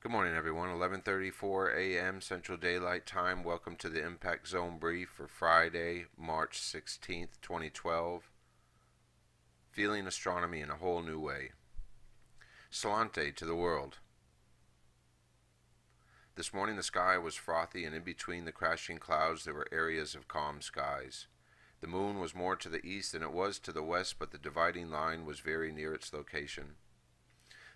Good morning, everyone. 11:34 a.m. Central Daylight Time. Welcome to the Impact Zone Brief for Friday, March 16th, 2012. Feeling astronomy in a whole new way. Salante to the world. This morning the sky was frothy, and in between the crashing clouds there were areas of calm skies. The moon was more to the east than it was to the west, but the dividing line was very near its location.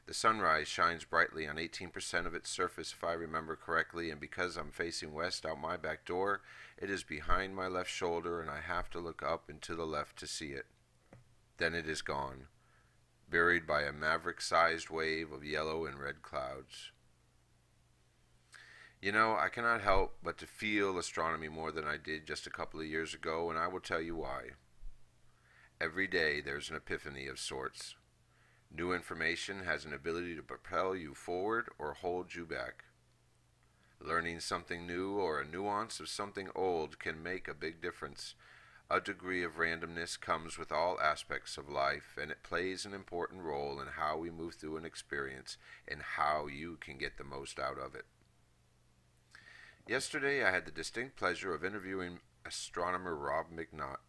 The sunrise shines brightly on 18% of its surface, if I remember correctly, and because I'm facing west out my back door, it is behind my left shoulder and I have to look up and to the left to see it. Then it is gone, buried by a maverick-sized wave of yellow and red clouds. You know, I cannot help but to feel astronomy more than I did just a couple of years ago, and I will tell you why. Every day there's an epiphany of sorts. New information has an ability to propel you forward or hold you back. Learning something new or a nuance of something old can make a big difference. A degree of randomness comes with all aspects of life, and it plays an important role in how we move through an experience and how you can get the most out of it. Yesterday I had the distinct pleasure of interviewing astronomer Rob McNaught.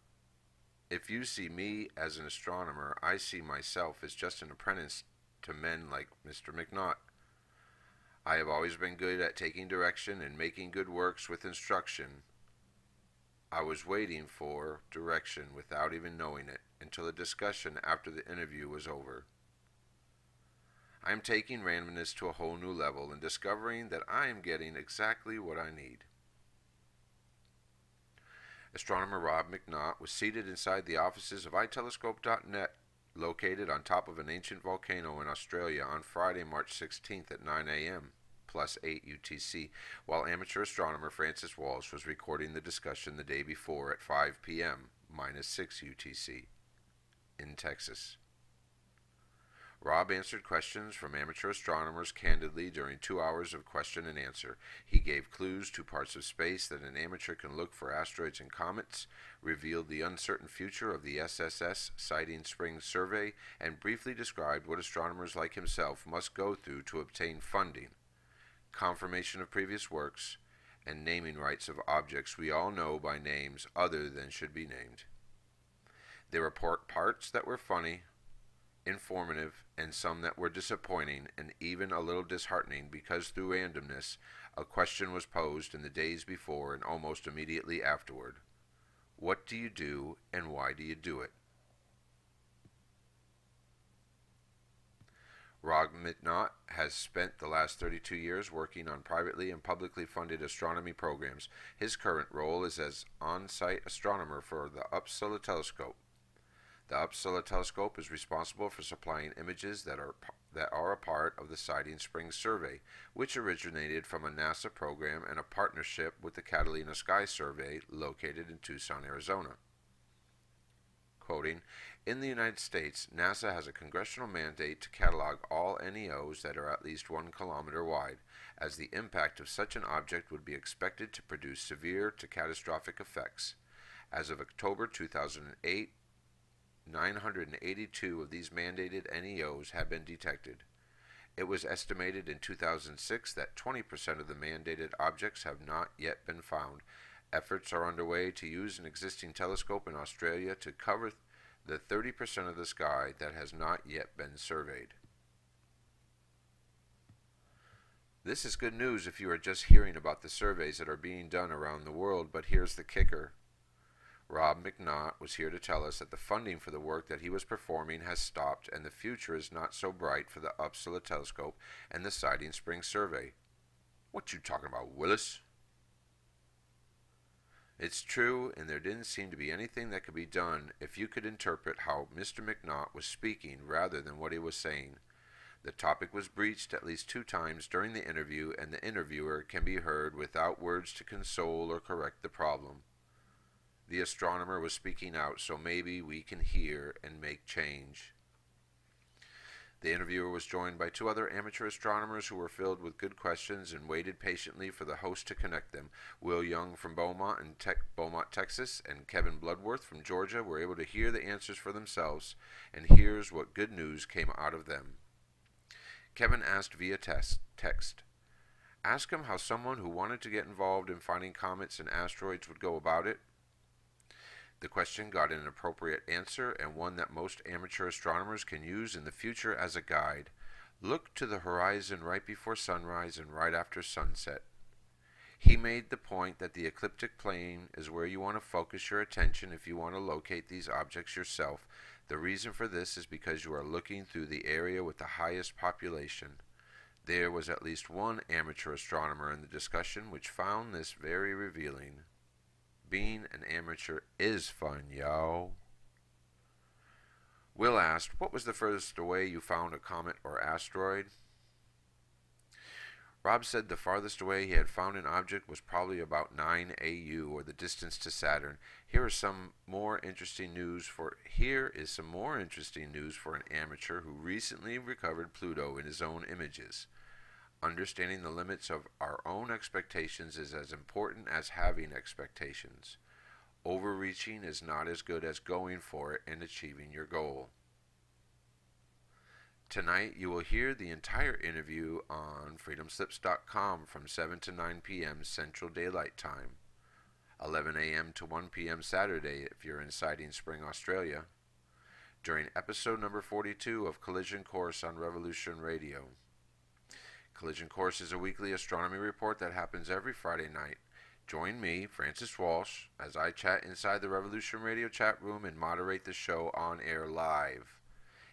If you see me as an astronomer, I see myself as just an apprentice to men like Mr. McNaught. I have always been good at taking direction and making good works with instruction. I was waiting for direction without even knowing it until a discussion after the interview was over. I am taking randomness to a whole new level and discovering that I am getting exactly what I need. Astronomer Rob McNaught was seated inside the offices of itelescope.net, located on top of an ancient volcano in Australia on Friday, March 16th at 9 a.m. plus 8 UTC, while amateur astronomer Francis Walsh was recording the discussion the day before at 5 p.m. minus 6 UTC in Texas. Rob answered questions from amateur astronomers candidly during 2 hours of question and answer. He gave clues to parts of space that an amateur can look for asteroids and comets, revealed the uncertain future of the SSS Sighting Springs survey, and briefly described what astronomers like himself must go through to obtain funding, confirmation of previous works, and naming rights of objects we all know by names other than should be named. There were parts that were funny, informative, and some that were disappointing and even a little disheartening because through randomness a question was posed in the days before and almost immediately afterward. What do you do and why do you do it? Rob McNaught has spent the last 32 years working on privately and publicly funded astronomy programs. His current role is as on-site astronomer for the Uppsala Telescope. The Uppsala Telescope is responsible for supplying images that are a part of the Sighting Springs survey, which originated from a NASA program and a partnership with the Catalina Sky Survey located in Tucson, Arizona. Quoting, "In the United States, NASA has a congressional mandate to catalog all NEOs that are at least 1 kilometer wide, as the impact of such an object would be expected to produce severe to catastrophic effects. As of October 2008, 982 of these mandated NEOs have been detected. It was estimated in 2006 that 20% of the mandated objects have not yet been found. Efforts are underway to use an existing telescope in Australia to cover the 30% of the sky that has not yet been surveyed." This is good news if you are just hearing about the surveys that are being done around the world, but here's the kicker. Rob McNaught was here to tell us that the funding for the work that he was performing has stopped and the future is not so bright for the Uppsala Telescope and the Sighting Springs survey. What you talking about, Willis? It's true, and there didn't seem to be anything that could be done if you could interpret how Mr. McNaught was speaking rather than what he was saying. The topic was breached at least 2 times during the interview, and the interviewer can be heard without words to console or correct the problem. The astronomer was speaking out, so maybe we can hear and make change. The interviewer was joined by 2 other amateur astronomers who were filled with good questions and waited patiently for the host to connect them. Will Young from Beaumont, Texas, and Kevin Bloodworth from Georgia were able to hear the answers for themselves, and here's what good news came out of them. Kevin asked via text, Ask him how someone who wanted to get involved in finding comets and asteroids would go about it. The question got an appropriate answer and one that most amateur astronomers can use in the future as a guide. Look to the horizon right before sunrise and right after sunset. He made the point that the ecliptic plane is where you want to focus your attention if you want to locate these objects yourself. The reason for this is because you are looking through the area with the highest population. There was at least one amateur astronomer in the discussion which found this very revealing. Being an amateur is fun, yo. Will asked, what was the furthest away you found a comet or asteroid? Rob said the farthest away he had found an object was probably about 9 AU, or the distance to Saturn. Here is some more interesting news for an amateur who recently recovered Pluto in his own images. Understanding the limits of our own expectations is as important as having expectations. Overreaching is not as good as going for it and achieving your goal. Tonight you will hear the entire interview on freedomslips.com from 7 to 9 p.m. Central Daylight Time, 11 a.m. to 1 p.m. Saturday if you're in Siding Spring, Australia, during episode number 42 of Collision Course on Revolution Radio. Collision Course is a weekly astronomy report that happens every Friday night. Join me, Francis Walsh, as I chat inside the Revolution Radio chat room and moderate the show on air live.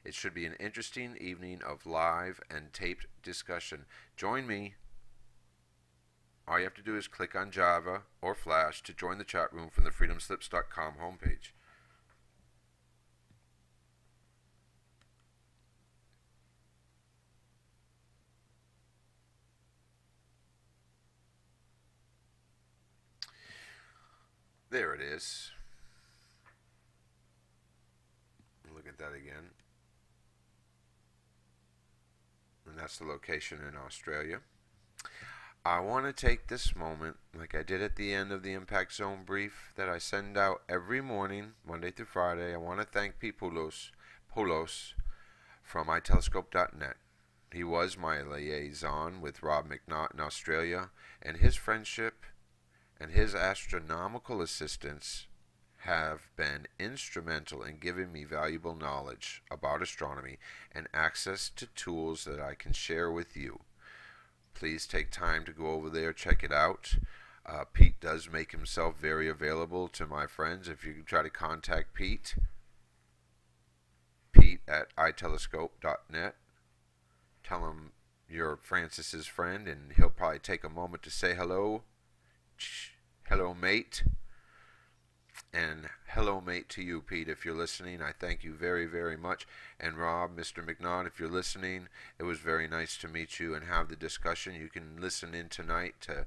It should be an interesting evening of live and taped discussion. Join me. All you have to do is click on Java or Flash to join the chat room from the freedomslips.com homepage. There it is. Look at that again. And that's the location in Australia. I want to take this moment, like I did at the end of the Impact Zone brief that I send out every morning, Monday through Friday. I want to thank Pete Poulos from itelescope.net. He was my liaison with Rob McNaught in Australia, and his friendship and his astronomical assistance have been instrumental in giving me valuable knowledge about astronomy and access to tools that I can share with you. Please take time to go over there, check it out. Pete does make himself very available to my friends. If you try to contact Pete at itelescope.net, tell him you're Francis's friend, and he'll probably take a moment to say hello. Hello, mate. And hello, mate, to you, Pete, if you're listening. I thank you very, very much. And Rob, Mr. McNaught, if you're listening, it was very nice to meet you and have the discussion. You can listen in tonight to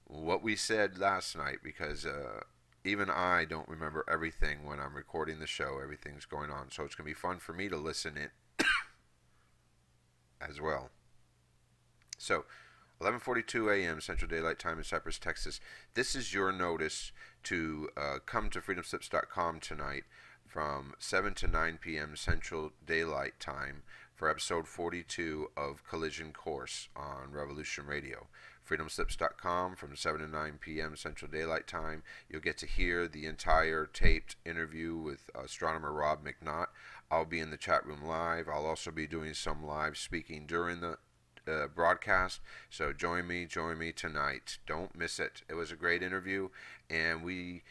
what we said last night, because even I don't remember everything when I'm recording the show. Everything's going on. So it's going to be fun for me to listen in as well. So 11:42 a.m. Central Daylight Time in Cypress, Texas. This is your notice to come to freedomslips.com tonight from 7 to 9 p.m. Central Daylight Time for episode 42 of Collision Course on Revolution Radio. freedomslips.com from 7 to 9 p.m. Central Daylight Time. You'll get to hear the entire taped interview with astronomer Rob McNaught. I'll be in the chat room live. I'll also be doing some live speaking during the broadcast, so join me tonight. Don't miss it. It was a great interview, and we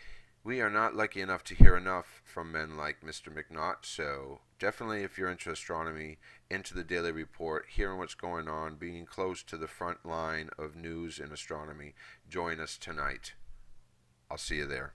are not lucky enough to hear enough from men like Mr. McNaught. So definitely, if you're into astronomy, into the daily report, hearing what's going on, being close to the front line of news in astronomy, join us tonight. I'll see you there.